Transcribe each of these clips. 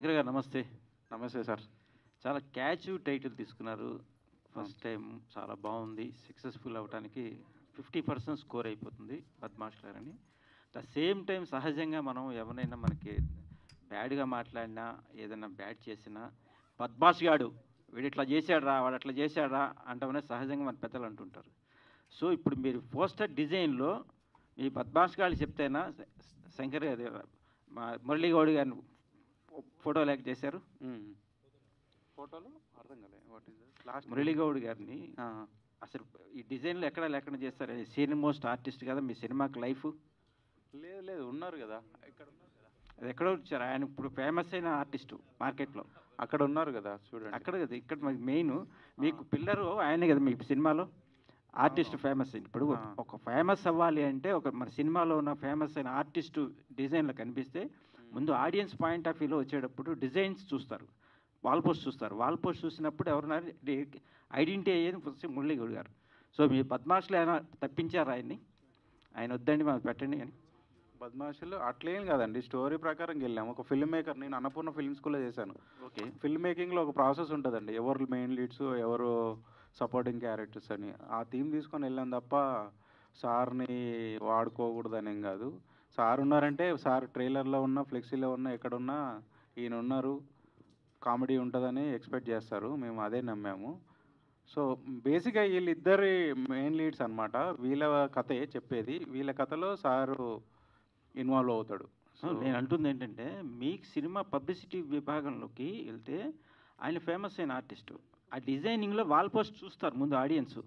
శంకర్ గారు నమస్తే. నమస్తే సార్. చాలా క్యాచ్ టైటిల్ తీసుకున్నారు. ఫస్ట్ టైం చాలా బాగుంది. సక్సెస్ఫుల్ అవ్వటానికి 50% స్కోర్ అయిపోతుంది 'బద్మాష్' గారని. ద సేమ్ టైం సహజంగా మనం ఎవరైనా మనకి బ్యాడ్‌గా మాట్లాడినా, ఏదైనా బ్యాడ్ చేసినా, 'బద్మాష్ గాడు వీడు ఇట్లా చేశాడురా, వాడు అట్లా చేశాడురా' అంటామనే సహజంగా మన పెద్దలు అంటుంటారు. సో ఇప్పుడు మీరు పోస్టర్ డిజైన్‌లో ఈ 'బద్మాష్' గాడు చెప్తేనా శంకర్ గారు మా మురళీ గౌడ్ గారిని ఫోటో లేక చేశారు. ఫోటోలు అర్థం కాలే. What is lost Murali Goud గారిని అసలు ఈ డిజైన్లో ఎక్కడ లేకుండా చేస్తారు. సీనియర్ మోస్ట్ ఆర్టిస్ట్ కదా మీ సినిమాకి లైఫ్. లేదు లేదు ఉన్నారు కదా, ఇక్కడ ఉన్నారు కదా, అది ఎక్కడో వచ్చారు. ఆయన ఇప్పుడు ఫేమస్ అయిన ఆర్టిస్టు మార్కెట్లో. అక్కడ ఉన్నారు కదా చూడండి. అక్కడ కదా ఇక్కడ మాకు మెయిన్ మీకు పిల్లరు ఆయనే కదా మీ సినిమాలో ఆర్టిస్ట్ ఫేమస్ అయింది. ఇప్పుడు ఒక ఫేమస్ అవ్వాలి అంటే ఒక మన సినిమాలో ఉన్న ఫేమస్ అయిన ఆర్టిస్టు డిజైన్లో కనిపిస్తే ముందు ఆడియన్స్ పాయింట్ ఆఫ్ వ్యూలో వచ్చేటప్పుడు డిజైన్స్ చూస్తారు, వాల్ పోస్ట్ చూస్తారు. వాల్ పోస్ట్ చూసినప్పుడు ఎవరన్నా ఐడెంటిటీ అయ్యేది ఫస్ట్ మురళీ గౌడ్ గారు. సో మీ 'బద్మాష్'లో ఆయన తప్పించారు ఆయన్ని, ఆయన వద్దండి మాకు పెట్టండి అని. బద్మాషులు అట్లేం కాదండి, స్టోరీ ప్రకారం వెళ్ళాము. ఒక ఫిల్మ్ మేకర్, నేను అన్నపూర్ణ ఫిల్మ్ స్కూల్లో చేశాను. ఓకే. ఫిల్మ్ మేకింగ్లో ఒక ప్రాసెస్ ఉంటుందండి, ఎవరు మెయిన్ లీడ్స్, ఎవరు సపోర్టింగ్ క్యారెక్టర్స్ అని. ఆ థీమ్ తీసుకొని వెళ్ళాం తప్ప సార్ని వాడుకోకూడదని ఏం కాదు. సార్ ఉన్నారంటే సార్ ట్రైలర్లో ఉన్న, ఫ్లెక్సీలో ఉన్న, ఎక్కడున్నా ఈయన ఉన్నారు, కామెడీ ఉంటుందని ఎక్స్పెక్ట్ చేస్తారు. మేము అదే నమ్మాము. సో బేసిక్గా వీళ్ళిద్దరి మెయిన్ లీడ్స్ అనమాట. వీళ్ళ కథే చెప్పేది, వీళ్ళ కథలో సారు ఇన్వాల్వ్ అవుతాడు. సో నేను అంటుంది ఏంటంటే మీకు సినిమా పబ్లిసిటీ విభాగంలోకి వెళ్తే ఆయన ఫేమస్ అయిన ఆర్టిస్టు. ఆ డిజైనింగ్లో వాల్ పోస్ట్ చూస్తారు ముందు ఆడియన్స్.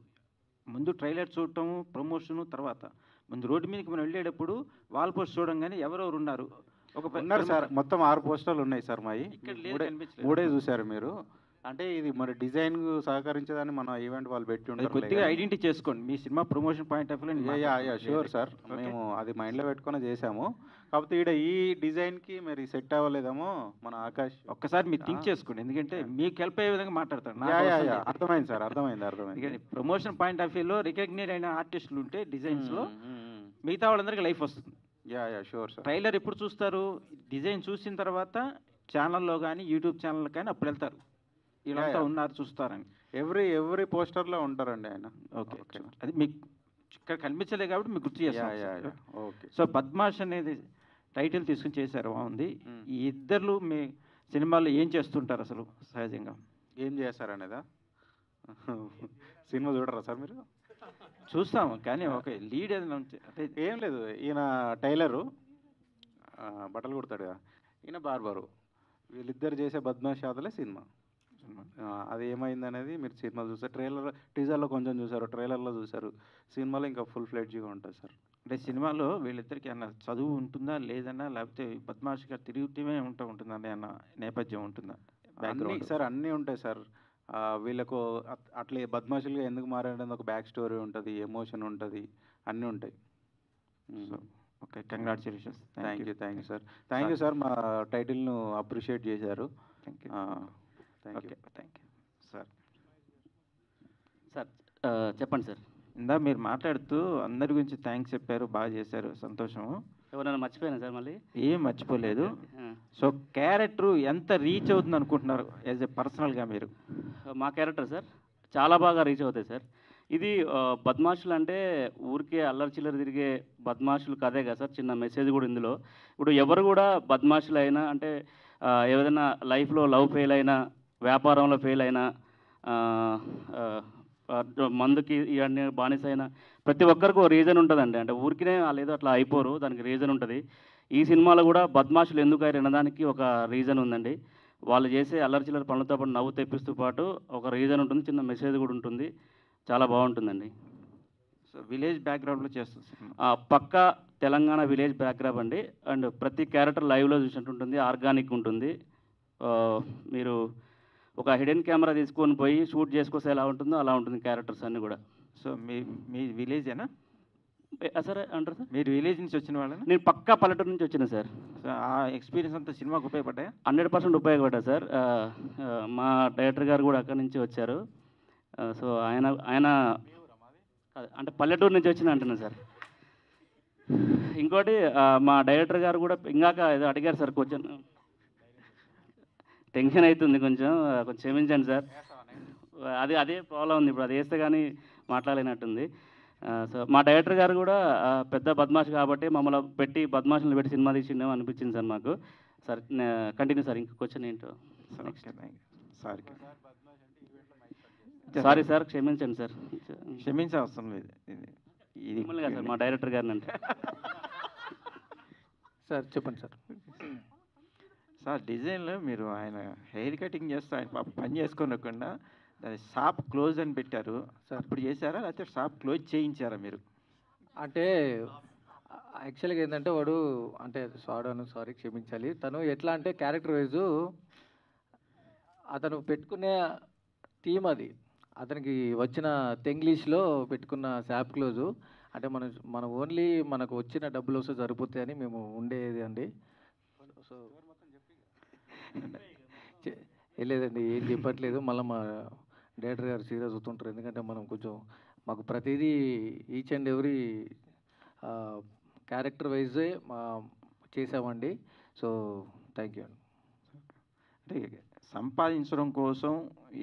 ముందు ట్రైలర్ చూడటం, ప్రమోషను, తర్వాత ముందు రోడ్డు మీదకి మనం వెళ్ళేటప్పుడు వాల్ పోస్ట్ చూడంగానే ఎవరెవరు ఉన్నారు ఒక ఉన్నారు సార్, మొత్తం 6 పోస్టర్లు ఉన్నాయి సార్ మావి. ఇక్కడ లేదు, కనిపించలేదు. మూడే చూశారు మీరు. అంటే ఇది మరి డిజైన్ సహకరించేదాన్ని మన ఈవెంట్ వాళ్ళు పెట్టి అది ఉంటారు. కొద్దిగా ఐడెంటిటీ చేసుకోండి మీ cinema promotion point of view. Sure sir, మేము అది మైండ్లో పెట్టుకొని చేసాము. కాకపోతే ఇక్కడ ఈ డిజైన్కి మరి సెట్ అవ్వలేదేమో మన ఆకాష్. ఒక్కసారి మీరు థింక్ చేసుకోండి, ఎందుకంటే మీకు హెల్ప్ అయ్యే విధంగా మాట్లాడతారు. అర్థమైంది సార్, అర్థమైంది. ఎందుకంటే ప్రమోషన్ పాయింట్ ఆఫ్ వ్యూలో రికగ్నైజ్ అయిన ఆర్టిస్టులు ఉంటే డిజైన్స్లో మిగతా వాళ్ళందరికీ లైఫ్ వస్తుంది. Sure sir. ట్రైలర్ ఎప్పుడు చూస్తారు? డిజైన్ చూసిన తర్వాత ఛానల్లో కానీ యూట్యూబ్ ఛానల్ కానీ అప్పుడు వెళ్తారు, వీళ్ళంతా ఉన్నారు చూస్తారని. ఎవ్రీ పోస్టర్లో ఉంటారండి ఆయన. ఓకే, అది మీకు ఇక్కడ కనిపించలేదు కాబట్టి మీకు గుర్తు చేస్తాను. ఓకే. సో 'బద్మాష్' అనేది టైటిల్ తీసుకుని చేశారు, బాగుంది. ఈ ఇద్దరు మీ సినిమాలో ఏం చేస్తుంటారు అసలు సహజంగా? ఏం చేస్తారనేదా? సినిమా చూడరా సార్ మీరు? చూస్తాము కానీ ఓకే లీడ్ ఏదైనా అంటే ఏం లేదు, ఈయన టైలరు, బట్టలు కుడతాడు కదా, ఈయన బార్బరు. వీళ్ళిద్దరు చేసే బద్మాష్ యాదలే సినిమా. అది ఏమైంది అనేది మీరు సినిమా చూసారు, టీజర్లో కొంచెం చూసారు, ట్రైలర్లో చూసారు. సినిమాలో ఇంకా ఫుల్ ఫ్లెడ్జ్గా ఉంటుంది సార్. అంటే సినిమాలో వీళ్ళిద్దరికి అన్న చదువు ఉంటుందా లేదన్నా, లేకపోతే 'బద్మాష్' గారు తిరుగుతూనే ఉంటుందా అన్న నేపథ్యం ఉంటుందా? అన్నీ సార్, అన్నీ ఉంటాయి సార్. వీళ్ళకు అట్లే బద్మాషులుగా ఎందుకు మారాడని ఒక బ్యాక్ స్టోరీ ఉంటుంది, ఎమోషన్ ఉంటుంది, అన్నీ ఉంటాయి. So okay, congratulations. Thank you sir. Thank you sir, మా టైటిల్ను అప్రిషియేట్ చేశారు. Thank you. Okay, thank you sir. Sir చెప్పండి సార్. ఇందా మీరు మాట్లాడుతూ అందరి గురించి థ్యాంక్స్ చెప్పారు, బాగా చేశారు, సంతోషము. ఎవరైనా మర్చిపోయినా సార్ మళ్ళీ? ఏం మర్చిపోలేదు. సో క్యారెక్టర్ ఎంత రీచ్ అవుతుంది అనుకుంటున్నారు యాజ్ ఎ పర్సనల్గా మీరు? మా క్యారెక్టర్ సార్ చాలా బాగా రీచ్ అవుతాయి సార్. ఇది బద్మాషులు అంటే ఊరికే అల్లరి చిల్లరి తిరిగే బద్మాషులు కదే కదా సార్, చిన్న మెసేజ్ కూడా ఇందులో. ఇప్పుడు ఎవరు కూడా బద్మాషులు అయినా అంటే ఏదైనా లైఫ్లో లవ్ ఫెయిల్ అయినా, వ్యాపారంలో ఫెయిల్ అయినా, మందుకి ఇవన్నీ బానిస అయినా ప్రతి ఒక్కరికి ఒక రీజన్ ఉంటుందండి. అంటే ఊరికినే వాళ్ళు అట్లా అయిపోరు, దానికి రీజన్ ఉంటుంది. ఈ సినిమాలో కూడా బద్మాషులు ఎందుకు అయ్యారు అనడానికి ఒక రీజన్ ఉందండి. వాళ్ళు చేసే అల్లరి చిల్లర పనులతో పాటు నవ్వు తెప్పిస్తూ పాటు ఒక రీజన్ ఉంటుంది, చిన్న మెసేజ్ కూడా ఉంటుంది. చాలా బాగుంటుందండి. సో విలేజ్ బ్యాక్గ్రౌండ్లో చేస్తుంది సినిమా. పక్కా తెలంగాణ విలేజ్ బ్యాక్గ్రౌండ్ అండి. అండ్ ప్రతి క్యారెక్టర్ లైవ్లో చూసినట్టు ఉంటుంది, ఆర్గానిక్ ఉంటుంది. మీరు ఒక హిడెన్ కెమెరా తీసుకొని పోయి షూట్ చేసుకొస్తే ఎలా ఉంటుందో అలా ఉంటుంది క్యారెక్టర్స్ అన్నీ కూడా. సో మీ విలేజేనా సరే అంటారు సార్? మీరు విలేజ్ నుంచి వచ్చిన వాళ్ళని? నేను పక్కా పల్లెటూరు నుంచి వచ్చిన సార్. సో ఆ ఎక్స్పీరియన్స్ అంతా సినిమాకి ఉపయోగపడ్డాయా? 100% ఉపయోగపడ్డా సార్. మా డైరెక్టర్ గారు కూడా అక్కడి నుంచి వచ్చారు. సో ఆయన అంటే పల్లెటూరు నుంచి వచ్చిన అంటున్నాను సార్. ఇంకోటి మా డైరెక్టర్ గారు కూడా ఇందాక ఏదో అడిగారు సార్ క్వశ్చన్. టెన్షన్ అవుతుంది కొంచెం, కొంచెం క్షమించండి సార్. అదే ప్రాబ్లం ఉంది, ఇప్పుడు అది వేస్తే కానీ మాట్లాడలేనట్టుంది. సో మా డైరెక్టర్ గారు కూడా పెద్ద బద్మాష్ కాబట్టి మమ్మల్ని పెట్టి బద్మాషులను పెట్టి సినిమా తీసిండేమో అనిపించింది సార్ మాకు. సార్ కంటిన్యూ సార్, ఇంక క్వశ్చన్ ఏంటో. సారీ సార్, క్షమించండి సార్. క్షమించే అవసరం లేదు. ఇది మిమ్మల్ని కాదు సార్, మా డైరెక్టర్ గారిని అంటే. సార్ చెప్పండి సార్. సార్ డిజైన్లో మీరు ఆయన హెయిర్ కటింగ్ చేస్తూ ఆయన పాప పని చేసుకోనకుండా దాని షాప్ క్లోజ్ అని పెట్టారు సార్. అప్పుడు చేశారా లేకపోతే షాప్ క్లోజ్ చేయించారా మీరు? అంటే యాక్చువల్గా ఏంటంటే వాడు అంటే సారీ క్షమించాలి. తను ఎట్లా అంటే క్యారెక్టర్ వైజు అతను పెట్టుకునే థీమ్ అది, అతనికి వచ్చిన తెంగ్లీష్లో పెట్టుకున్న షాప్ క్లోజు. అంటే మన ఓన్లీ మనకు వచ్చిన డబ్బులు వస్తే సరిపోతాయని మేము ఉండేది అండి. సో లేదండి, ఏం చెప్పట్లేదు. మళ్ళీ మా డైరెక్టర్ గారు సీరియస్ అవుతుంటారు, ఎందుకంటే మనం కొంచెం మాకు ప్రతిదీ each and every character yj చేసామండి. సో థ్యాంక్ యూ అండి. అంటే సంపాదించడం కోసం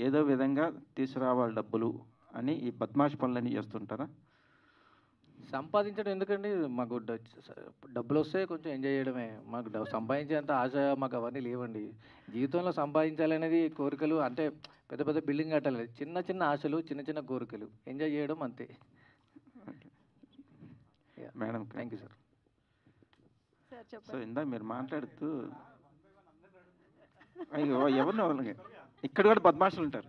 ఏదో విధంగా తీసుకురావాలి డబ్బులు అని ఈ బద్మాష్ పనులన్నీ చేస్తుంటారా? సంపాదించడం ఎందుకండి, మాకు డబ్బులు వస్తే కొంచెం ఎంజాయ్ చేయడమే. మాకు సంపాదించేంత ఆశ మాకు అవన్నీ లేవండి. జీవితంలో సంపాదించాలనేది కోరికలు, అంటే పెద్ద పెద్ద బిల్డింగ్ కట్టాలి, చిన్న చిన్న ఆశలు, చిన్న చిన్న కోరికలు, ఎంజాయ్ చేయడం అంతే. Madam thank you sir. So ఇందాక మీరు మాట్లాడుతూ అయ్యో ఎవరినో వాళ్ళకి ఇక్కడ కూడా బద్మాషులు ఉంటారు.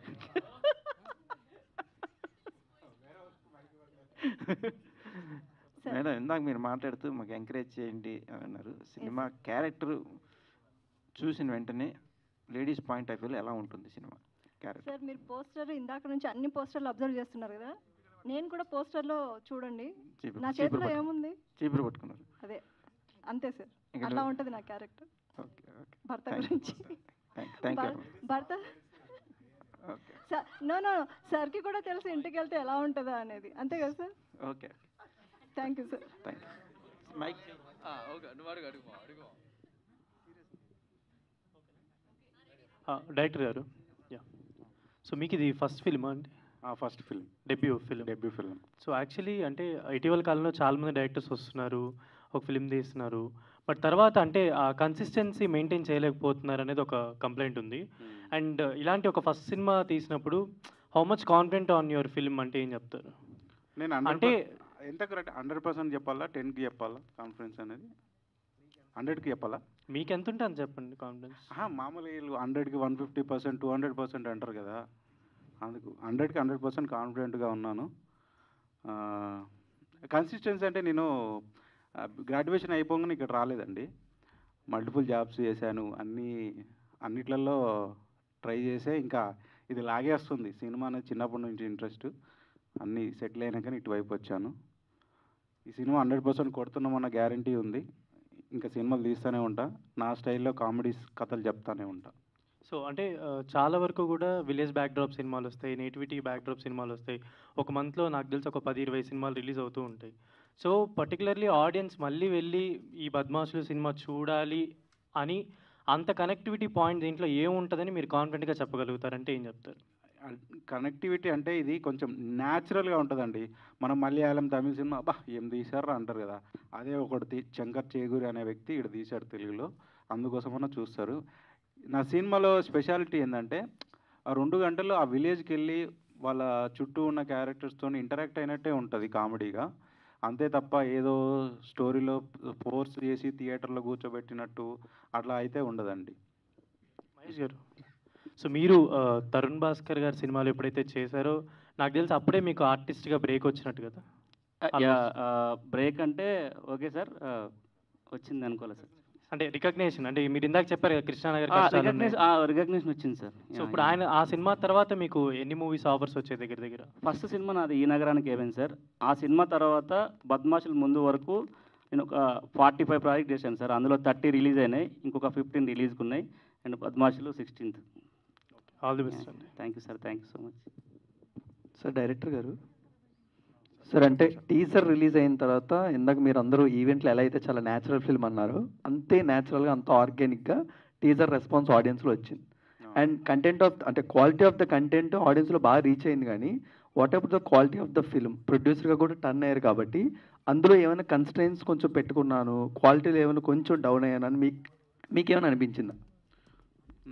మేడం ఇందాక మీరు మాట్లాడుతూ మాకు ఎంకరేజ్ చేయండి అని అన్నారు. సినిమా క్యారెక్టర్ చూసిన వెంటనే లేడీస్ పాయింట్ ఆఫ్ వ్యూలో ఎలా ఉంటుంది సినిమా క్యారెక్టర్? సార్ మీరు పోస్టర్ ఇందాక నుంచి అన్ని పోస్టర్లు అబ్జర్వ్ చేస్తున్నారు కదా, నేను కూడా పోస్టర్లో చూడండి నా చేతిలో ఏముంది, చీపురు పట్టుకున్నారు. అదే అంతే సార్, అట్లా ఉంటుంది నా క్యారెక్టర్. ఓకే ఓకే, భర్త గురించి. Thank you. భర్త సార్ నో సార్కి కూడా తెలుసు ఇంటికి వెళ్తే ఎలా ఉంటుందా అనేది, అంతే కదా sir? Okay thank you sir. Thank you. Mic director గారు, యా, సో మీకు ఇది ఫస్ట్ ఫిల్మ్ అండి? First film, debut film. So actually అంటే ఇటీవల కాలంలో చాలామంది డైరెక్టర్స్ వస్తున్నారు, ఒక ఫిల్మ్ తీస్తున్నారు, బట్ తర్వాత అంటే ఆ కన్సిస్టెన్సీ మెయింటైన్ చేయలేకపోతున్నారు అనేది ఒక కంప్లైంట్ ఉంది. అండ్ ఇలాంటి ఒక ఫస్ట్ సినిమా తీసినప్పుడు how much confident on your film అంటే ఏం చెప్తారు? నేను అంటే ఎంత కరెక్ట్ 100% చెప్పాలా, 10కి చెప్పాలా కాన్ఫిడెన్స్ అనేది? 100కి చెప్పాలా? మీకు ఎంత ఉంటే అంత చెప్పండి కాన్ఫిడెన్స్. మామూలుగా వీళ్ళు 100కి 150%, 200% అంటారు కదా, అందుకు 100కి 100% కాన్ఫిడెంట్గా ఉన్నాను. కన్సిస్టెన్సీ అంటే నేను గ్రాడ్యుయేషన్ అయిపోగానే ఇక్కడ రాలేదండి, మల్టిపుల్ జాబ్స్ చేశాను, అన్నిట్లలో ట్రై చేసే ఇంకా ఇది లాగేస్తుంది సినిమా అనేది. చిన్నప్పటి నుంచి ఇంట్రెస్ట్, అన్నీ సెటిల్ అయినాకనే ఇటువైపు వచ్చాను. ఈ సినిమా 100% కొడుతున్నామన్న గ్యారంటీ ఉంది. ఇంకా సినిమాలు తీస్తూనే ఉంటా, నా స్టైల్లో కామెడీస్ కథలు చెప్తానే ఉంటా. సో అంటే చాలా వరకు కూడా విలేజ్ బ్యాక్డ్రాప్ సినిమాలు వస్తాయి, నేటివిటీ బ్యాక్డ్రాప్ సినిమాలు వస్తాయి. ఒక మంత్లో నాకు తెలిసి ఒక 10-20 సినిమాలు రిలీజ్ అవుతూ ఉంటాయి. సో పర్టికులర్లీ ఆడియన్స్ మళ్ళీ వెళ్ళి ఈ బద్మాషులు సినిమా చూడాలి అని అంత కనెక్టివిటీ పాయింట్ దీంట్లో ఏముంటుందని మీరు కాన్ఫిడెంట్గా చెప్పగలుగుతారంటే ఏం చెప్తారు? కనెక్టివిటీ అంటే ఇది కొంచెం న్యాచురల్గా ఉంటుందండి. మనం మలయాళం, తమిళ సినిమా అబ్బా ఏం తీశారు అంటారు కదా, అదే ఒకటి శంకర్ చేగూరి అనే వ్యక్తి ఇక్కడ తీశాడు తెలుగులో, అందుకోసమన్నా చూస్తారు. నా సినిమాలో స్పెషాలిటీ ఏంటంటే ఆ 2 గంటలు ఆ విలేజ్కి వెళ్ళి వాళ్ళ చుట్టూ ఉన్న క్యారెక్టర్స్తో ఇంటరాక్ట్ అయినట్టే ఉంటుంది కామెడీగా, అంతే తప్ప ఏదో స్టోరీలో ఫోర్స్ చేసి థియేటర్లో కూర్చోబెట్టినట్టు అట్లా అయితే ఉండదండి. మహేష్ గారు, సో మీరు తరుణ్ భాస్కర్ గారి సినిమాలు ఎప్పుడైతే చేశారో నాకు తెలిసి అప్పుడే మీకు ఆర్టిస్ట్గా బ్రేక్ వచ్చినట్టు కదా? బ్రేక్ అంటే ఓకే సార్, వచ్చింది అనుకోలేదు సార్. అంటే రికగ్నేషన్, అంటే మీరు ఇందాక చెప్పారు కదా కృష్ణానగర్, రికగ్నేషన్ వచ్చింది సార్. సో ఇప్పుడు ఆయన ఆ సినిమా తర్వాత మీకు ఎన్ని మూవీస్ ఆఫర్స్ వచ్చాయి దగ్గర దగ్గర? ఫస్ట్ సినిమా నాది ఈ నగరానికి ఏమైంది సార్. ఆ సినిమా తర్వాత బద్మాషుల ముందు వరకు నేను ఒక 45 ప్రాజెక్ట్ చేశాను సార్. అందులో 30 రిలీజ్ అయినాయి, ఇంకొక 15 రిలీజ్కి ఉన్నాయి, and Badmashulu 16th. All the best అండి. Thank you sir, thank you so much sir. Director గారు సార్, అంటే టీజర్ రిలీజ్ అయిన తర్వాత ఇందాక మీరు అందరూ ఈవెంట్లో ఎలా అయితే చాలా న్యాచురల్ ఫిల్మ్ అన్నారో అంతే న్యాచురల్గా, అంత ఆర్గానిక్గా టీజర్ రెస్పాన్స్ ఆడియన్స్లో వచ్చింది. అండ్ కంటెంట్ ఆఫ్ అంటే క్వాలిటీ ఆఫ్ ద కంటెంట్ ఆడియన్స్లో బాగా రీచ్ అయింది, కానీ what about the quality of the film? ప్రొడ్యూసర్గా కూడా టర్న్ అయ్యారు కాబట్టి అందులో ఏమైనా కన్స్ట్రెయిన్స్ కొంచెం పెట్టుకున్నాను, క్వాలిటీలో ఏమైనా కొంచెం డౌన్ అయ్యానని మీకేమైనా అనిపించిందా?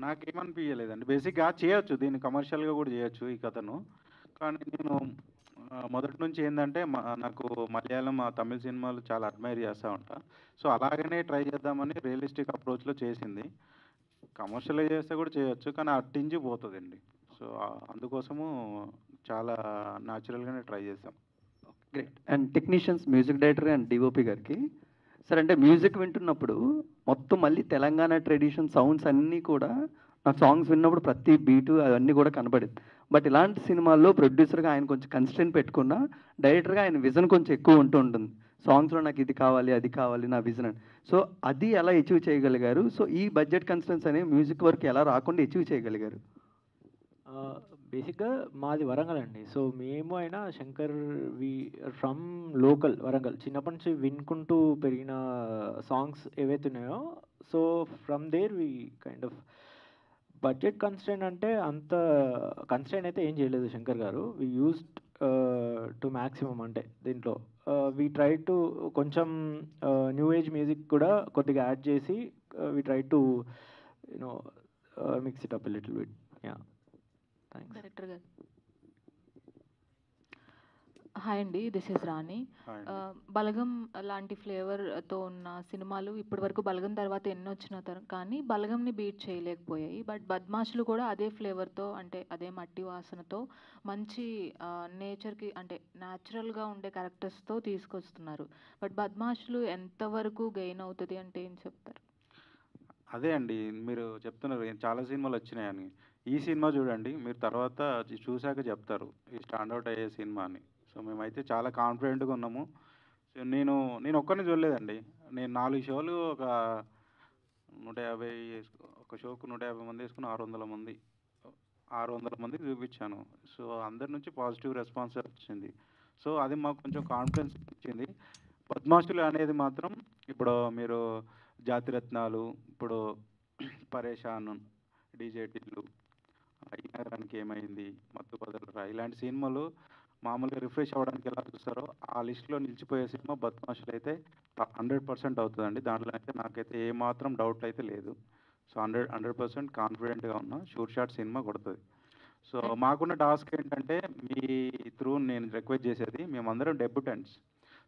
నాకేమనిపించలేదండి. బేసిక్గా చేయొచ్చు, దీన్ని కమర్షియల్గా కూడా చేయొచ్చు ఈ కథను. కానీ నేను మొదటి నుంచి ఏంటంటే నాకు మలయాళం, తమిళ సినిమాలు చాలా అడ్మైర్ చేస్తూ ఉంటా. సో అలాగనే ట్రై చేద్దామని రియలిస్టిక్ అప్రోచ్లో చేసింది. కమర్షియల్గా చేస్తే కూడా చేయొచ్చు, కానీ ఆ టింజ్ పోతుందండి. సో అందుకోసము చాలా న్యాచురల్గానే ట్రై చేసాం. Great. And technicians, music director and DOP గారికి సార్, అంటే మ్యూజిక్ వింటున్నప్పుడు మొత్తం మళ్ళీ తెలంగాణ ట్రెడిషన్ సౌండ్స్ అన్నీ కూడా నాకు సాంగ్స్ విన్నప్పుడు ప్రతి బీటు అవన్నీ కూడా కనబడింది. బట్ ఇలాంటి సినిమాల్లో ప్రొడ్యూసర్గా ఆయన కొంచెం కన్స్టెంట్ పెట్టుకున్నా, డైరెక్టర్గా ఆయన విజన్ కొంచెం ఎక్కువ ఉంటూ ఉంటుంది. సాంగ్స్లో నాకు ఇది కావాలి, అది కావాలి, నా విజన్ అని. సో అది ఎలా అచీవ్ చేయగలిగారు? సో ఈ బడ్జెట్ కన్స్టెంట్స్ అనేవి మ్యూజిక్ వర్క్ ఎలా రాకుండా అచీవ్ చేయగలిగారు? బేసిక్గా మాది వరంగల్ అండి. సో మేము అయినా Shankar we from local Warangal, చిన్నప్పటి నుంచి వినుకుంటూ పెరిగిన సాంగ్స్ ఏవైతే ఉన్నాయో, so from there we kind of budget constrain అంటే అంత కన్స్ట్రెయిన్ అయితే ఏం చేయలేదు శంకర్ గారు. We used to maximum. అంటే దీంట్లో వి ట్రై టు కొంచెం న్యూ ఏజ్ మ్యూజిక్ కూడా కొద్దిగా యాడ్ చేసి we try to you know mix it up little bit. Yeah, thanks. Director గారు హాయ్ అండి, దిస్ ఇస్ రాణి. బలగం లాంటి ఫ్లేవర్తో ఉన్న సినిమాలు ఇప్పటి వరకు బలగం తర్వాత ఎన్నో వచ్చిన కానీ బలగంని బీట్ చేయలేకపోయాయి. బట్ బద్మాషులు కూడా అదే ఫ్లేవర్తో, అంటే అదే మట్టి వాసనతో మంచి నేచర్కి అంటే న్యాచురల్గా ఉండే క్యారెక్టర్స్తో తీసుకొస్తున్నారు. బట్ బద్మాషులు ఎంతవరకు గెయిన్ అవుతుంది అంటే ఏం చెప్తారు? అదే అండి, మీరు చెప్తున్నారు చాలా సినిమాలు వచ్చినాయని. ఈ సినిమా చూడండి, మీరు తర్వాత చూశాక చెప్తారు ఈ స్టాండ్అవుట్ అయ్యే సినిమా అని. సో మేమైతే చాలా కాన్ఫిడెంట్గా ఉన్నాము. సో నేను ఒక్కరిని చూడలేదండి. నేను 4 షోలు ఒక 150 ఒక షోకు 150 మంది వేసుకుని 600 మందికి చూపించాను. సో అందరి నుంచి పాజిటివ్ రెస్పాన్స్ వచ్చింది. సో అది మాకు కొంచెం కాన్ఫిడెన్స్ ఇచ్చింది. బద్మాషులు అనేది మాత్రం ఇప్పుడు మీరు జాతిరత్నాలు, ఇప్పుడు పరేషాన్, డీజేటీలు, ఈ నగరానికి ఏమైంది, మత్తు బదులురా, ఇలాంటి సినిమాలు మామూలుగా రిఫ్రెష్ అవ్వడానికి ఎలా చూస్తారో ఆ లిస్ట్లో నిలిచిపోయే సినిమా బద్మాషులు అయితే 100% అవుతుందండి. దాంట్లో అయితే నాకైతే ఏమాత్రం డౌట్ అయితే లేదు. సో 100% కాన్ఫిడెంట్గా ఉన్నా షూర్ షాట్ సినిమా కొడుతుంది. సో మాకున్న టాస్క్ ఏంటంటే, మీ త్రూ నేను రిక్వెస్ట్ చేసేది, మేమందరం డెబ్యూటెంట్స్.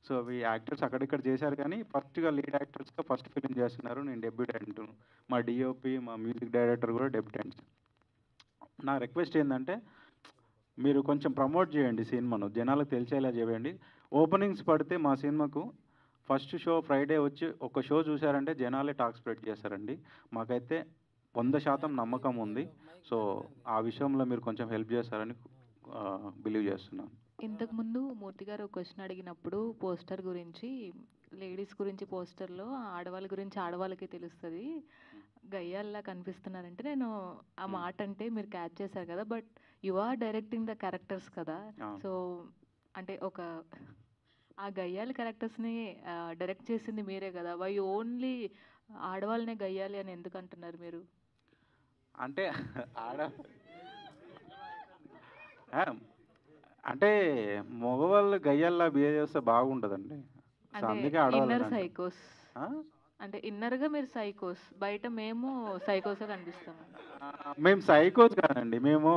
సో ఈ యాక్టర్స్ అక్కడిక్కడ చేశారు, కానీ ఫస్ట్గా లీడ్ యాక్టర్స్గా ఫస్ట్ ఫిలిం చేస్తున్నారు. నేను డెబ్యూటెంట్, మా డిఓపి, మా మ్యూజిక్ డైరెక్టర్ కూడా డెబ్యూటెంట్స్. నా రిక్వెస్ట్ ఏంటంటే, మీరు కొంచెం ప్రమోట్ చేయండి సినిమాను, జనాలకు తెలిసేలా చేయండి. ఓపెనింగ్స్ పడితే మా సినిమాకు ఫస్ట్ షో ఫ్రైడే వచ్చి ఒక షో చూశారంటే జనాలే టాక్ స్ప్రెడ్ చేస్తారండి. మాకైతే 100% నమ్మకం ఉంది. సో ఆ విషయంలో మీరు కొంచెం హెల్ప్ చేస్తారని బిలీవ్ చేస్తున్నాను. ఇంతకుముందు మూర్తి గారు ఒక క్వశ్చన్ అడిగినప్పుడు పోస్టర్ గురించి, లేడీస్ గురించి పోస్టర్లో, ఆడవాళ్ళ గురించి ఆడవాళ్ళకి తెలుస్తుంది, గయ్యాల్లా కనిపిస్తున్నారంటే నేను ఆ మాట అంటే మీరు క్యాచ్ చేశారు కదా. But you are directing the characters కదా. సో అంటే ఒక ఆ గయ్యాలి క్యారెక్టర్స్ని డైరెక్ట్ చేసింది మీరే కదా. వై ఓన్లీ ఆడవాళ్ళనే గయ్యాలి అని ఎందుకు అంటున్నారు మీరు? అంటే అంటే మగవాళ్ళు గయ్యాల్లా బిహేవ్ చేస్తే బాగుంటుందండి. సో అందుకే ఇన్నర్ ఆడవాళ్ళు సైకోస్ అంటే ఇన్నర్గా మీరు సైకోస్, బయట మేము సైకోసే కనిపిస్తాము. మేము సైకోస్ కాదండి, మేము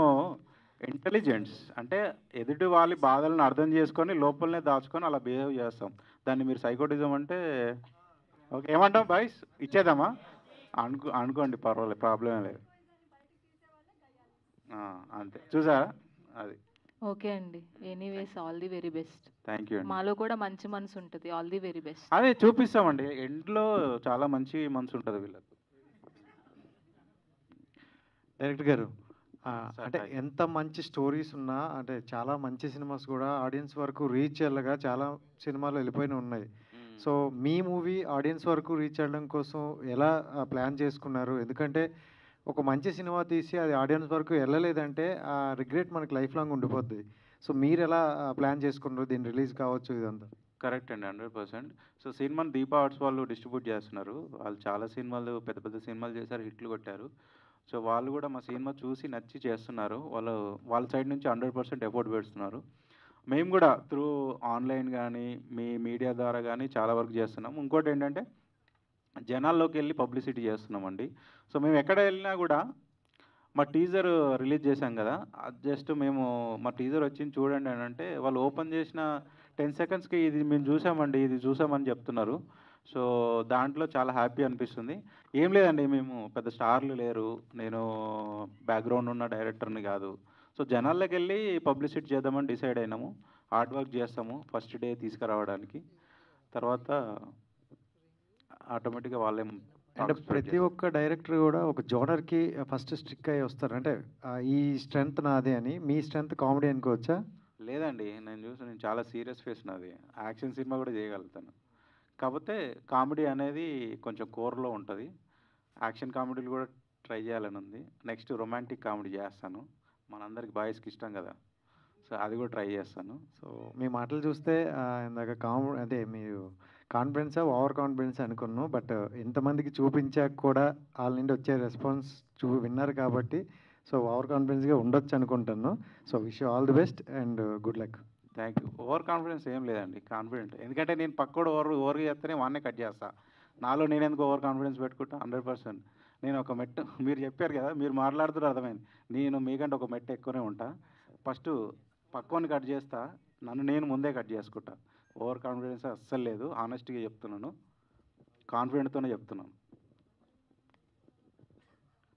ఇంటెలిజెంట్స్. అంటే ఎదుటి వాళ్ళ బాధలను అర్థం చేసుకొని లోపలనే దాచుకొని అలా బిహేవ్ చేస్తాం. దాన్ని మీరు సైకోటిజం అంటే ఓకే ఏమంటాం బాయ్స్, ఇచ్చేద్దామా? అనుకోండి, పర్వాలేదు, ప్రాబ్లం లేదు. అంతే, చూసారా? అది ఓకే అండి. Anyways all the very best. Thank you అండి. మాలో కూడా మంచి మనసు ఉంటుంది. All the very best. అదే చూపిస్తామండి, ఎండ్లో చాలా మంచి మనసు ఉంటుంది వీళ్ళకి. డైరెక్టర్ గారు, అంటే ఎంత మంచి స్టోరీస్ ఉన్నా, అంటే చాలా మంచి సినిమాస్ కూడా ఆడియన్స్ వరకు రీచ్ అయ్యేలాగా చాలా సినిమాలు వెళ్ళిపోయిన ఉన్నాయి. సో మీ మూవీ ఆడియన్స్ వరకు రీచ్ అవ్వడం కోసం ఎలా ప్లాన్ చేసుకున్నారు? ఎందుకంటే ఒక మంచి సినిమా తీసి అది ఆడియన్స్ వరకు వెళ్ళలేదంటే ఆ రిగ్రెట్ మనకి లైఫ్ లాంగ్ ఉండిపోద్ది. సో మీరు ఎలా ప్లాన్ చేసుకున్నారు దీని రిలీజ్ కావచ్చు ఇదంతా? కరెక్ట్ అండి, 100%. సో సినిమాని దీపా ఆర్ట్స్ వాళ్ళు డిస్ట్రిబ్యూట్ చేస్తున్నారు. వాళ్ళు చాలా సినిమాలు, పెద్ద పెద్ద సినిమాలు చేశారు, హిట్లు కొట్టారు. సో వాళ్ళు కూడా మా సినిమా చూసి నచ్చి చేస్తున్నారు. వాళ్ళ సైడ్ నుంచి 100% ఎఫర్ట్ పెడుతున్నారు. మేము కూడా త్రూ ఆన్లైన్ కానీ మీ మీడియా ద్వారా కానీ చాలా వరకు చేస్తున్నాం. ఇంకోటి ఏంటంటే జనాల్లోకి వెళ్ళి పబ్లిసిటీ చేస్తున్నామండి. సో మేము ఎక్కడ వెళ్ళినా కూడా మా టీజర్ రిలీజ్ చేశాం కదా, అది జస్ట్ మేము మా టీజర్ వచ్చింది చూడండి అని అంటే వాళ్ళు ఓపెన్ చేసిన 10 సెకండ్స్కి ఇది మేము చూసామండి, ఇది చూసామని చెప్తున్నారు. సో దాంట్లో చాలా హ్యాపీ అనిపిస్తుంది. ఏం లేదండి, మేము పెద్ద స్టార్లు లేరు, నేను బ్యాక్గ్రౌండ్ ఉన్న డైరెక్టర్ని కాదు. సో జనాల్లోకి వెళ్ళి పబ్లిసిటీ చేద్దామని డిసైడ్ అయినాము. హార్డ్ వర్క్ చేస్తాము ఫస్ట్ డే తీసుకురావడానికి, తర్వాత ఆటోమేటిక్గా వాళ్ళేం. అంటే ప్రతి ఒక్క డైరెక్టర్ కూడా ఒక జోనర్కి ఫస్ట్ స్ట్రిక్ అయ్యి వస్తారు. అంటే ఈ స్ట్రెంగ్త్ నాది అని. మీ స్ట్రెంగ్త్ కామెడీ అనుకోవచ్చా? లేదండి, నేను చాలా సీరియస్ ఫేస్ నాది. యాక్షన్ సినిమా కూడా చేయగలుగుతాను. కాకపోతే కామెడీ అనేది కొంచెం కోర్లో ఉంటుంది. యాక్షన్ కామెడీలు కూడా ట్రై చేయాలని ఉంది. నెక్స్ట్ రొమాంటిక్ కామెడీ చేస్తాను, మనందరికి బాయ్స్కి ఇష్టం కదా, సో అది కూడా ట్రై చేస్తాను. సో మీ మాటలు చూస్తే ఇందాక అదే మీరు కాన్ఫిడెన్సా ఓవర్ కాన్ఫిడెన్స్ అనుకున్నాను. బట్ ఇంతమందికి చూపించాక కూడా వాళ్ళ నుండి వచ్చే రెస్పాన్స్ విన్నారు కాబట్టి సో ఓవర్ కాన్ఫిడెన్స్గా ఉండొచ్చు అనుకుంటాను. So wish you all the best and good luck. Thank you. Over confidence ఏం లేదండి, కాన్ఫిడెంట్. ఎందుకంటే నేను పక్కోడు ఓవర్గా చేస్తేనే వాన్నే కట్ చేస్తా. నాలో నేను ఎందుకు ఓవర్ కాన్ఫిడెన్స్ పెట్టుకుంటా? 100%. నేను ఒక మెట్టు మీరు చెప్పారు కదా, మీరు మాట్లాడుతున్నారు అర్థమైంది. నేను మీకంటే ఒక మెట్టు ఎక్కువనే ఉంటా. ఫస్ట్ పక్కోని కట్ చేస్తా, నన్ను నేను ముందే కట్ చేసుకుంటా. ఓవర్ కాన్ఫిడెన్స్ అస్సలు లేదు, ఆనెస్ట్గా చెప్తున్నాను, కాన్ఫిడెంట్తోనే చెప్తున్నాను.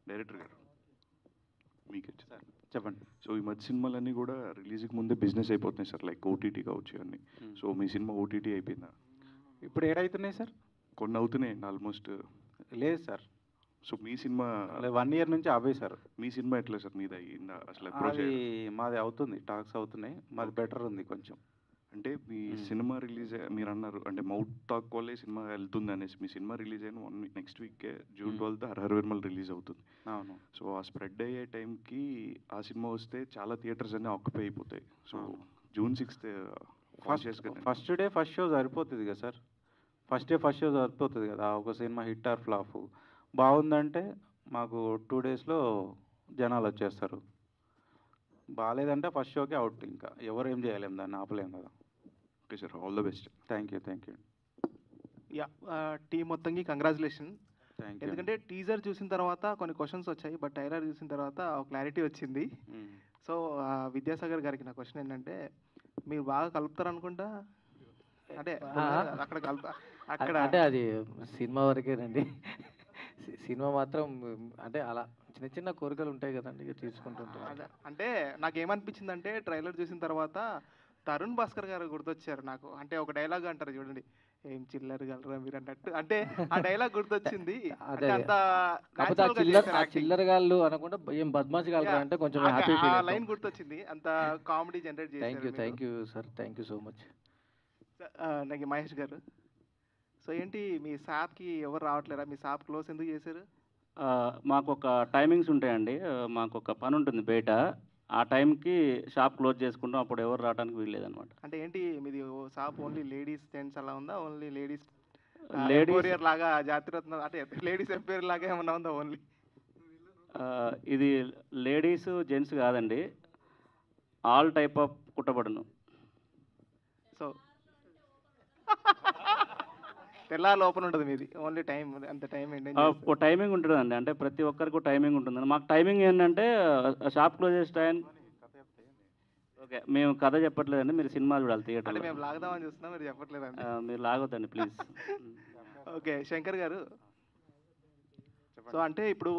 డైరెక్టర్ గారు మీకు సార్ చెప్పండి. సో ఈ మధ్య సినిమాలన్నీ కూడా రిలీజ్కి ముందే బిజినెస్ అయిపోతున్నాయి సార్, లైక్ ఓటీటీ కావచ్చు అన్నీ. సో మీ సినిమా ఓటీటీ అయిపోయిందా? ఇప్పుడు ఏడవుతున్నాయి సార్? కొన్ని అవుతున్నాయండి ఆల్మోస్ట్. లేదు సార్. సో మీ సినిమా 1 ఇయర్ నుంచి ఆపేశారు. మీ సినిమా ఎట్లా సార్? మీది అయిందా అసలు? అది మాది అవుతుంది, టాక్స్ అవుతున్నాయి, మాది బెటర్ ఉంది కొంచెం. అంటే మీ సినిమా రిలీజ్ మీరు అన్నారు అంటే మౌత్ టాక్ వల్లే సినిమా వెళ్తుంది అనేసి. మీ సినిమా రిలీజ్ అయిన 1 వీక్ నెక్స్ట్ వీకే June 12th హరహరవిమల్ రిలీజ్ అవుతుంది. అవును. సో ఆ స్ప్రెడ్ అయ్యే టైంకి ఆ సినిమా వస్తే చాలా థియేటర్స్ అన్నీ ఆక్యుపై అయిపోతాయి. So June 6th first day first show సరిపోతుంది కదా sir. First day first show సరిపోతుంది కదా. ఒక సినిమా హిట్ ఆర్ ఫ్లాప్ బాగుందంటే మాకు 2 డేస్లో జనాలు వచ్చేస్తారు. బాగాలేదంటే ఫస్ట్ షోకే అవుట్. ఇంకా ఎవరు ఏం చేయలేము, దాన్ని ఆపలేము కదా. Okay sir, all the best. Thank you. Yeah, team మొత్తంకి కంగ్రాచులేషన్. Thank you. ఎందుకంటే టీజర్ చూసిన తర్వాత కొన్ని క్వశ్చన్స్ వచ్చాయి, బట్ ట్రైలర్ చూసిన తర్వాత ఒక క్లారిటీ వచ్చింది. సో విద్యాసాగర్ గారికి నా క్వశ్చన్ ఏంటంటే, మీరు బాగా కలుపుతారు అనుకుంటా. అంటే అక్కడ అక్కడ అంటే అది సినిమా వరకేనండి. సినిమా మాత్రం అంటే అలా చిన్న చిన్న కోరికలు ఉంటాయి కదండి, ఇక తీసుకుంటుంటాం. అంటే నాకు ఏమనిపించిందంటే ట్రైలర్ చూసిన తర్వాత తరుణ్ భాస్కర్ గారు గుర్తొచ్చారు నాకు. అంటే ఒక డైలాగ్ అంటారు చూడండి, ఏం చిల్లర్ గలరా మీరు అన్నట్టు, అంటే ఆ డైలాగ్ గుర్తొచ్చింది. చిల్లర గాళ్ళు అనకుండా ఏం బద్మాష్ గలరా అంటే కొంచెం హ్యాపీ ఫీల్. లైన్ గుర్తొచ్చింది, అంత కామెడీ జనరేట్ చేశారు. Thank you sir, thank you so much. నాకు మహేష్ గారు, సో ఏంటి మీ షాప్కి ఎవరు రావట్లేరా? మీ షాప్ క్లోజ్ ఎందుకు చేశారు? మాకు ఒక టైమింగ్స్ ఉంటాయండి. మాకు ఒక పని ఉంటుంది బయట, ఆ టైంకి షాప్ క్లోజ్ చేసుకుంటాం, అప్పుడు ఎవరు రావడానికి వీల్లేదనమాట. అంటే ఏంటి మీది షాప్ ఓన్లీ లేడీస్ జెంట్స్ అలా ఉందా? ఓన్లీ లేడీస్ లాగా జాతిరత్న అంటే లేడీస్ ఎంపైర్ లాగా ఏమన్నా ఉందా ఓన్లీ? ఇది లేడీస్ జెంట్స్ కాదండి, ఆల్ టైప్ ఆఫ్ కుట్టబడును. సో తెల్లారి ఓపెన్ ఉంటుంది మీది, ఓన్లీ టైం అంత టైం ఒక టైమింగ్ ఉంటుందండి. అంటే ప్రతి ఒక్కరికి టైమింగ్ ఉంటుంది. మాకు టైమింగ్ ఏంటంటే షాప్ క్లోజ్ చేసే టైం. ఓకే, మేము కథ చెప్పట్లేదండి, మీరు సినిమా చూడాలి థియేటర్లో. మేము లాగదామని చూస్తున్నాం, మీరు చెప్పట్లేదండి. మీరు లాగొద్దండి ప్లీజ్. ఓకే శంకర్ గారు, సో అంటే ఇప్పుడు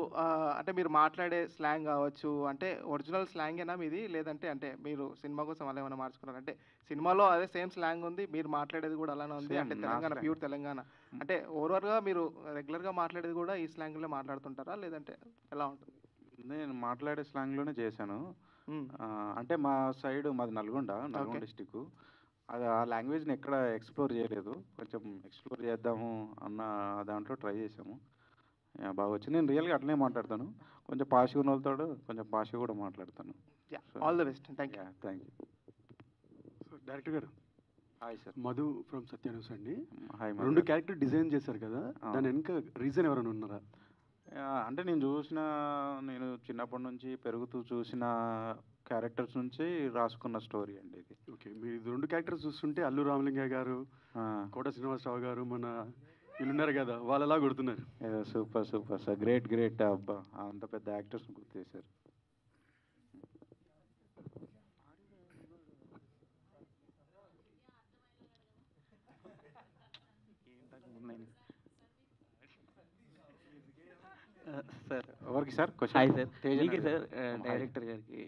అంటే మీరు మాట్లాడే స్లాంగ్ కావచ్చు, అంటే ఒరిజినల్ స్లాంగేనా మీది, లేదంటే అంటే మీరు సినిమా కోసం అలా ఏమైనా మార్చుకున్నారు? అంటే సినిమాలో అదే సేమ్ స్లాంగ్ ఉంది, మీరు మాట్లాడేది కూడా అలానే ఉంది, అంటే తెలంగాణ ప్యూర్ తెలంగాణ, అంటే ఓవరాల్గా మీరు రెగ్యులర్గా మాట్లాడేది కూడా ఈ స్లాంగ్లో మాట్లాడుతుంటారా, లేదంటే ఎలా ఉంటుంది? నేను మాట్లాడే స్లాంగ్లోనే చేశాను. అంటే మా సైడ్ మాది నల్గొండ డిస్టిక్. అది ఆ లాంగ్వేజ్ని ఎక్కడ ఎక్స్ప్లోర్ చేయలేదు, కొంచెం ఎక్స్ప్లోర్ చేద్దాము అన్న దాంట్లో ట్రై చేసాము, బాగా వచ్చింది. నేను రియల్గా అట్లనే మాట్లాడతాను, కొంచెం పాష్గా ఉన్న వాళ్ళతో కొంచెం పాష్గా కూడా మాట్లాడతాను. All the best. Thank you. Thank you. Director గారు, hi sir. Madhu from Satya news అండి. హాయ్. 2 క్యారెక్టర్ డిజైన్ చేశారు కదా, దాని వెనుక రీజన్ ఎవరైనా ఉన్నారా? అంటే నేను చిన్నప్పటి నుంచి పెరుగుతూ చూసిన క్యారెక్టర్స్ నుంచి రాసుకున్న స్టోరీ అండి ఇది. ఓకే, మీరు 2 క్యారెక్టర్స్ చూస్తుంటే అల్లు రామలింగయ్య గారు, కోట శ్రీనివాసరావు గారు మన వీళ్ళున్నారు కదా, వాళ్ళలా కొడుతున్నారు. Super super sir, great great అబ్బా, అంత పెద్ద యాక్టర్స్ గుర్తు చేశారు. సార్ ఎవరికి సార్ క్వశ్చన్? హాయ్ సార్, మీకే సార్, డైరెక్టర్ గారికి.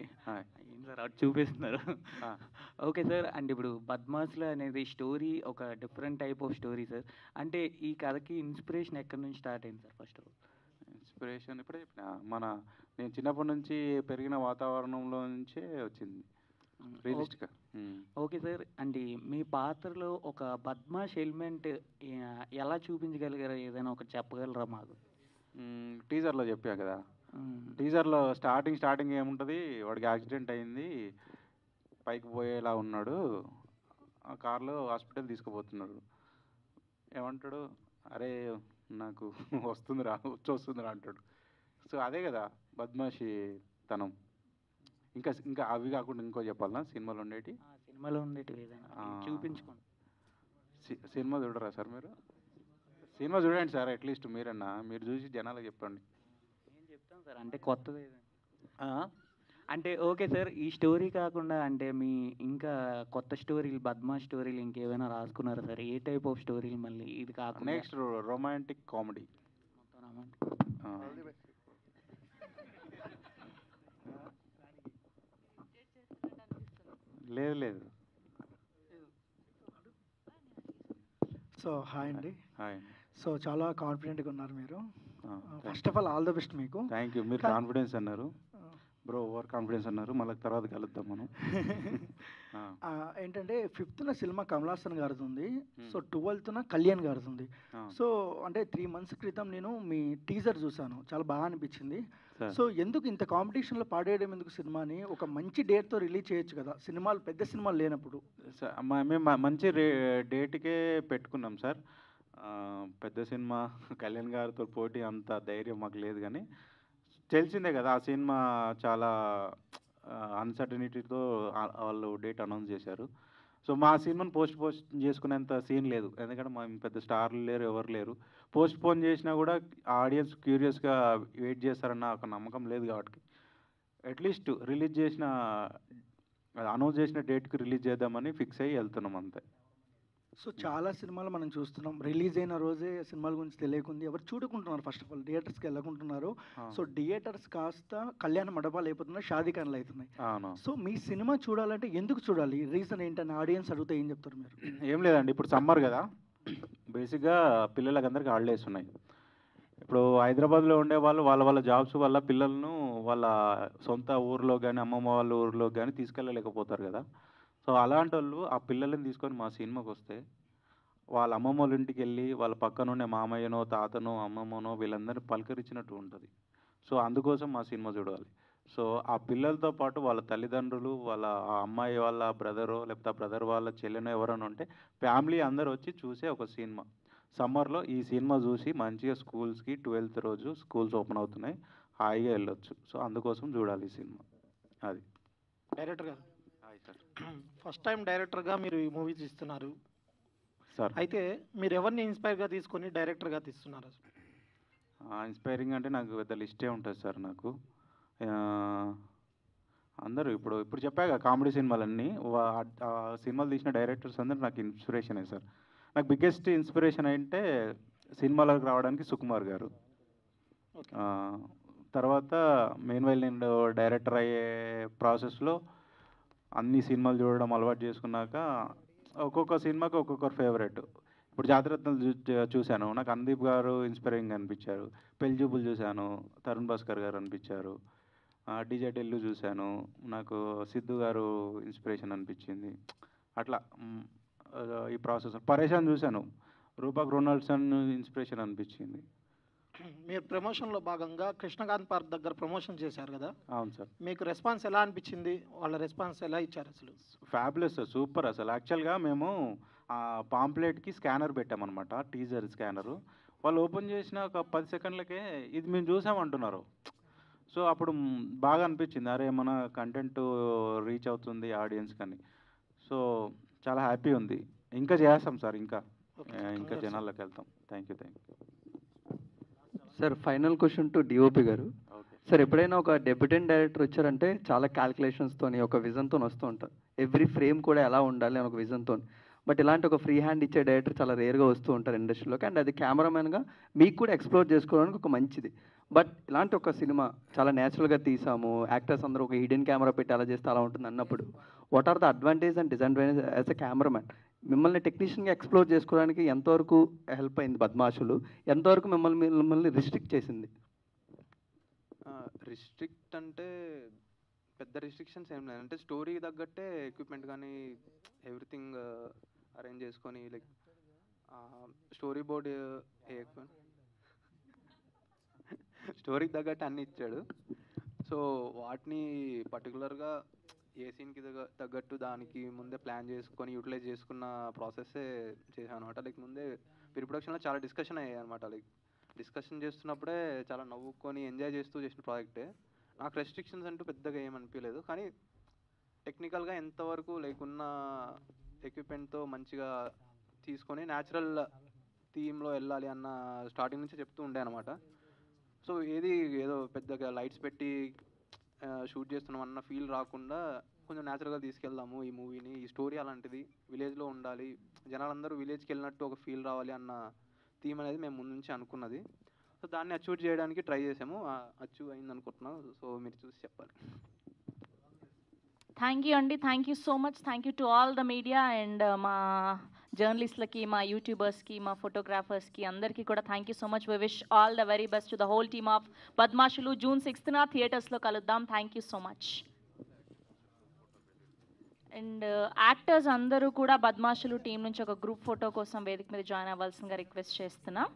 ఏం సార్ అటు చూపిస్తున్నారు? ఓకే సార్, అంటే ఇప్పుడు బద్మాస్లో అనేది స్టోరీ ఒక different type of story sir. అంటే ఈ కథకి ఇన్స్పిరేషన్ ఎక్కడి నుంచి స్టార్ట్ అయింది sir? First of all inspiration ఇప్పుడే చెప్పిన, నేను చిన్నప్పటి నుంచి పెరిగిన వాతావరణంలో నుంచే వచ్చింది రియలిస్ట్గా. ఓకే సార్, అంటే మీ పాత్రలో ఒక బద్మాష్ ఎలిమెంట్ ఎలా చూపించగలిగారు? ఏదైనా ఒకటి చెప్పగలరా మాకు? టీజర్లో చెప్పా కదా, టీజర్లో స్టార్టింగ్ ఏముంటుంది, వాడికి యాక్సిడెంట్ అయింది, పైకి పోయేలా ఉన్నాడు, ఆ కార్లో హాస్పిటల్ తీసుకుపోతున్నాడు. ఏమంటాడు, అరే నాకు వస్తుందిరా అంటాడు. సో అదే కదా బద్మాషి తనం. ఇంకా ఇంకా అవి కాకుండా ఇంకో చెప్పాలనా సినిమాలో ఉండేటి? సినిమాలో ఉండేటివి ఏదైనా చూపించుకోండి. సినిమా చూడరా సార్ మీరు? సినిమా చూడండి సార్, అట్లీస్ట్ మీరు చూసి జనాలకు చెప్పండి. నేను చెప్తాను సార్, అంటే కొత్తది అంటే. ఓకే సార్, ఈ స్టోరీ కాకుండా అంటే మీ ఇంకా కొత్త స్టోరీలు, బద్మాష్ స్టోరీలు ఇంకేమైనా రాసుకున్నారా సార్? ఏ టైప్ ఆఫ్ స్టోరీలు మళ్ళీ ఇది కాకుండా? Next romantic comedy. లేదు. సో హాయ్ అండి. హాయ్. సో చాలా కాన్ఫిడెంట్గా ఉన్నారు మీరు. First of all the best మీకు. Thank you. మీరు కాన్ఫిడెన్స్ అన్నారు బ్రో, ఓవర్ కాన్ఫిడెన్స్ అన్నారు, మళ్ళీ తర్వాత కలుద్దాం మనం. ఏంటంటే 5th సినిమా కమల్ హాసన్ గారిది ఉంది, సో 12th కళ్యాణ్ గారిది ఉంది. సో అంటే 3 months క్రితం నేను మీ టీజర్ చూసాను, చాలా బాగా అనిపించింది. సో ఎందుకు ఇంత కాంపిటీషన్లో పాడేయడం ఎందుకు? సినిమాని ఒక మంచి డేట్తో రిలీజ్ చేయొచ్చు కదా, పెద్ద సినిమాలు లేనప్పుడు. మేము మంచి డేట్కే పెట్టుకున్నాం సార్. పెద్ద సినిమా కళ్యాణ్ గారితో పోటీ అంత ధైర్యం మాకు లేదు, కానీ తెలిసిందే కదా ఆ సినిమా చాలా అన్సర్టనిటీతో వాళ్ళు డేట్ అనౌన్స్ చేశారు. సో మా సినిమాని పోస్ట్ చేసుకునేంత సీన్ లేదు, ఎందుకంటే మా పెద్ద స్టార్లు లేరు, ఎవరు లేరు. పోన్ చేసినా కూడా ఆడియన్స్ క్యూరియస్గా వెయిట్ చేస్తారన్న ఒక నమ్మకం లేదు, కాబట్టి అట్లీస్ట్ అనౌన్స్ చేసిన డేట్కి రిలీజ్ చేద్దామని ఫిక్స్ అయ్యి వెళ్తున్నాం అంతే. సో చాలా సినిమాలు మనం చూస్తున్నాం, రిలీజ్ అయిన రోజే సినిమాల గురించి తెలియకుంది, ఎవరు చూడుకుంటున్నారు, ఫస్ట్ ఆఫ్ ఆల్ థియేటర్స్కి వెళ్ళకుంటున్నారు. సో థియేటర్స్ కాస్త కళ్యాణ మండపాలు అయిపోతున్నాయి, షాదీఖాన్లు అవుతున్నాయి. సో మీ సినిమా చూడాలంటే ఎందుకు చూడాలి? రీజన్ ఏంటని ఆడియన్స్ అడిగితే ఏం చెప్తారు మీరు? ఏం లేదండి, ఇప్పుడు సమ్మర్ కదా, బేసిక్గా పిల్లలకి అందరికీ హాలిడేస్ ఉన్నాయి. ఇప్పుడు హైదరాబాద్లో ఉండే వాళ్ళు వాళ్ళ జాబ్స్ వల్ల పిల్లలను వాళ్ళ సొంత ఊర్లో కానీ అమ్మమ్మ వాళ్ళ ఊర్లో కానీ తీసుకెళ్ళలేకపోతారు కదా. సో అలాంటి వాళ్ళు ఆ పిల్లల్ని తీసుకొని మా సినిమాకి వస్తే వాళ్ళ అమ్మమ్మ వాళ్ళ ఇంటికి వెళ్ళి వాళ్ళ పక్కన ఉండే మామయ్యనో తాతనో అమ్మమ్మనో వీళ్ళందరినీ పలకరించినట్టు ఉంటుంది. సో అందుకోసం మా సినిమా చూడాలి. సో ఆ పిల్లలతో పాటు వాళ్ళ తల్లిదండ్రులు, వాళ్ళ ఆ అమ్మాయి వాళ్ళ బ్రదరో లేకపోతే ఆ బ్రదర్ వాళ్ళ చెల్లెనో ఎవరైనా ఉంటే ఫ్యామిలీ అందరూ వచ్చి చూసే ఒక సినిమా. సమ్మర్లో ఈ సినిమా చూసి మంచిగా స్కూల్స్కి 12th రోజు స్కూల్స్ ఓపెన్ అవుతున్నాయి, హాయిగా వెళ్ళొచ్చు. సో అందుకోసం చూడాలి ఈ సినిమా. అది డైరెక్టర్ గారు. ఫస్ట్ టైం డైరెక్టర్గా మీరు ఈ మూవీ తీస్తున్నారు సార్. అయితే మీరు ఎవరిని ఇన్స్పైర్గా తీసుకొని డైరెక్టర్గా తీస్తున్నారు? ఇన్స్పైరింగ్ అంటే నాకు పెద్ద లిస్టే ఉంటుంది సార్. నాకు అందరూ ఇప్పుడు చెప్పాక కామెడీ సినిమాలన్నీ సినిమాలు తీసిన డైరెక్టర్స్ అందరూ నాకు ఇన్స్పిరేషనే సార్. నాకు బిగ్గెస్ట్ ఇన్స్పిరేషన్ అంటే సినిమాలకు రావడానికి సుకుమార్ గారు. తర్వాత మెయిన్వైల్ నేను డైరెక్టర్ అయ్యే ప్రాసెస్లో అన్ని సినిమాలు చూడడం అలవాటు చేసుకున్నాక ఒక్కొక్క సినిమాకి ఒక్కొక్కరు ఫేవరెట్. ఇప్పుడు జాతిరత్నాలు చూశాను, నాకు అనుదీప్ గారు ఇన్స్పైరింగ్ అనిపించారు. పెళ్లిజూపులు చూశాను, తరుణ్ భాస్కర్ గారు అనిపించారు. డీజే ఢిల్లీ చూశాను, నాకు సిద్ధు గారు ఇన్స్పిరేషన్ అనిపించింది. అట్లా ఈ ప్రాసెస్. పరేషాన్ చూశాను, రూపక్ రొనాల్డ్సన్ ఇన్స్పిరేషన్ అనిపించింది. మీరు ప్రమోషన్లో భాగంగా కృష్ణకాంత్ పార్క్ దగ్గర ప్రమోషన్ చేశారు కదా? అవును సార్. మీకు రెస్పాన్స్ ఎలా అనిపించింది? వాళ్ళ రెస్పాన్స్ ఎలా ఇచ్చారు అసలు? ఫ్యాబులస్ సార్, సూపర్ అసలు. యాక్చువల్గా మేము పాంప్లెట్కి స్కానర్ పెట్టామన్నమాట, టీజర్ స్కానరు. వాళ్ళు ఓపెన్ చేసిన ఒక 10 సెకండ్లకే ఇది మేము చూసామంటున్నారు. సో అప్పుడు బాగా అనిపించింది, అరే మన కంటెంట్ రీచ్ అవుతుంది ఆడియన్స్కి అని. సో చాలా హ్యాపీ ఉంది. ఇంకా చేస్తాం సార్, ఇంకా ఇంకా జనాల్లోకి వెళ్తాం. Thank you. Sir final question to DOP గారు. సార్ ఎప్పుడైనా ఒక డెబ్యూటెంట్ డైరెక్టర్ వచ్చారంటే చాలా క్యాల్కులేషన్స్తోని ఒక విజన్తో వస్తూ ఉంటారు. ఎవ్రీ ఫ్రేమ్ కూడా ఎలా ఉండాలి అని ఒక విజన్తో. బట్ ఇలాంటి ఒక ఫ్రీ హ్యాండ్ ఇచ్చే డైరెక్టర్ చాలా రేర్గా వస్తూ ఉంటారు ఇండస్ట్రీలోకి. అండ్ అది కెమెరామెన్గా మీకు కూడా ఎక్స్ప్లోర్ చేసుకోవడానికి ఒక మంచిది. బట్ ఇలాంటి ఒక సినిమా చాలా న్యాచురల్గా తీసాము, యాక్టర్స్ అందరూ ఒక హిడెన్ కెమెరా పెట్టి అలా చేస్తే అలా ఉంటుంది అన్నప్పుడు what are the advantage and disadvantage as a cameraman? మిమ్మల్ని టెక్నీషియన్గా ఎక్స్ప్లోర్ చేసుకోవడానికి ఎంతవరకు హెల్ప్ అయింది బద్మాషులు, ఎంతవరకు మిమ్మల్ని రిస్ట్రిక్ట్ చేసింది? రిస్ట్రిక్ట్ అంటే పెద్ద రిస్ట్రిక్షన్స్ ఏం లేదు. అంటే స్టోరీకి తగ్గట్టే ఎక్విప్మెంట్ కానీ ఎవ్రీథింగ్ అరేంజ్ చేసుకొని, లైక్ స్టోరీ బోర్డ్ స్టోరీకి తగ్గట్టు అన్నీ ఇచ్చాడు. సో వాటిని పర్టికులర్గా ఏ సీన్కి తగ్గట్టు దానికి ముందే ప్లాన్ చేసుకొని యూటిలైజ్ చేసుకున్న ప్రాసెస్సే చేశాను అనమాట. లైక్ ముందే ప్రీ ప్రొడక్షన్లో చాలా డిస్కషన్ అయ్యాయి అనమాట. లైక్ డిస్కషన్ చేస్తున్నప్పుడే చాలా నవ్వుకొని ఎంజాయ్ చేస్తూ చేసిన ప్రాజెక్టే. నాకు రెస్ట్రిక్షన్స్ అంటూ పెద్దగా ఏమనిపించలేదు. కానీ టెక్నికల్గా ఎంతవరకు లైక్ ఉన్న ఎక్విప్మెంట్తో మంచిగా తీసుకొని న్యాచురల్ థీమ్లో వెళ్ళాలి అన్న స్టార్టింగ్ నుంచి చెప్తూ ఉండే అనమాట. సో ఏదో పెద్దగా లైట్స్ పెట్టి షూట్ చేస్తున్నాం అన్న ఫీల్ రాకుండా కొంచెం న్యాచురల్గా తీసుకెళ్దాము ఈ మూవీని, ఈ స్టోరీ అలాంటిది, విలేజ్లో ఉండాలి, జనాలందరూ విలేజ్కి వెళ్ళినట్టు ఒక ఫీల్ రావాలి అన్న థీమ్ అనేది మేము ముందు నుంచి అనుకున్నది. సో దాన్ని అచీవ్ చేయడానికి ట్రై చేసాము. అచీవ్ అయింది అనుకుంటున్నాం. సో మీరు చూసి చెప్పాలి. థ్యాంక్ యూ అండి. Thank you so much. Thank you to all the media and మా జర్నలిస్ట్లకి, మా యూట్యూబర్స్కి, మా ఫోటోగ్రాఫర్స్కి అందరికీ కూడా thank you so much. We wish all the very best to the whole team of Badmashulu. June 6th థియేటర్స్లో కలుద్దాం. Thank you so much. And actors అందరూ కూడా బద్మాషులు టీం నుంచి ఒక గ్రూప్ ఫోటో కోసం వేదిక మీద జాయిన్ అవ్వాల్సిందిగా రిక్వెస్ట్ చేస్తున్నాం.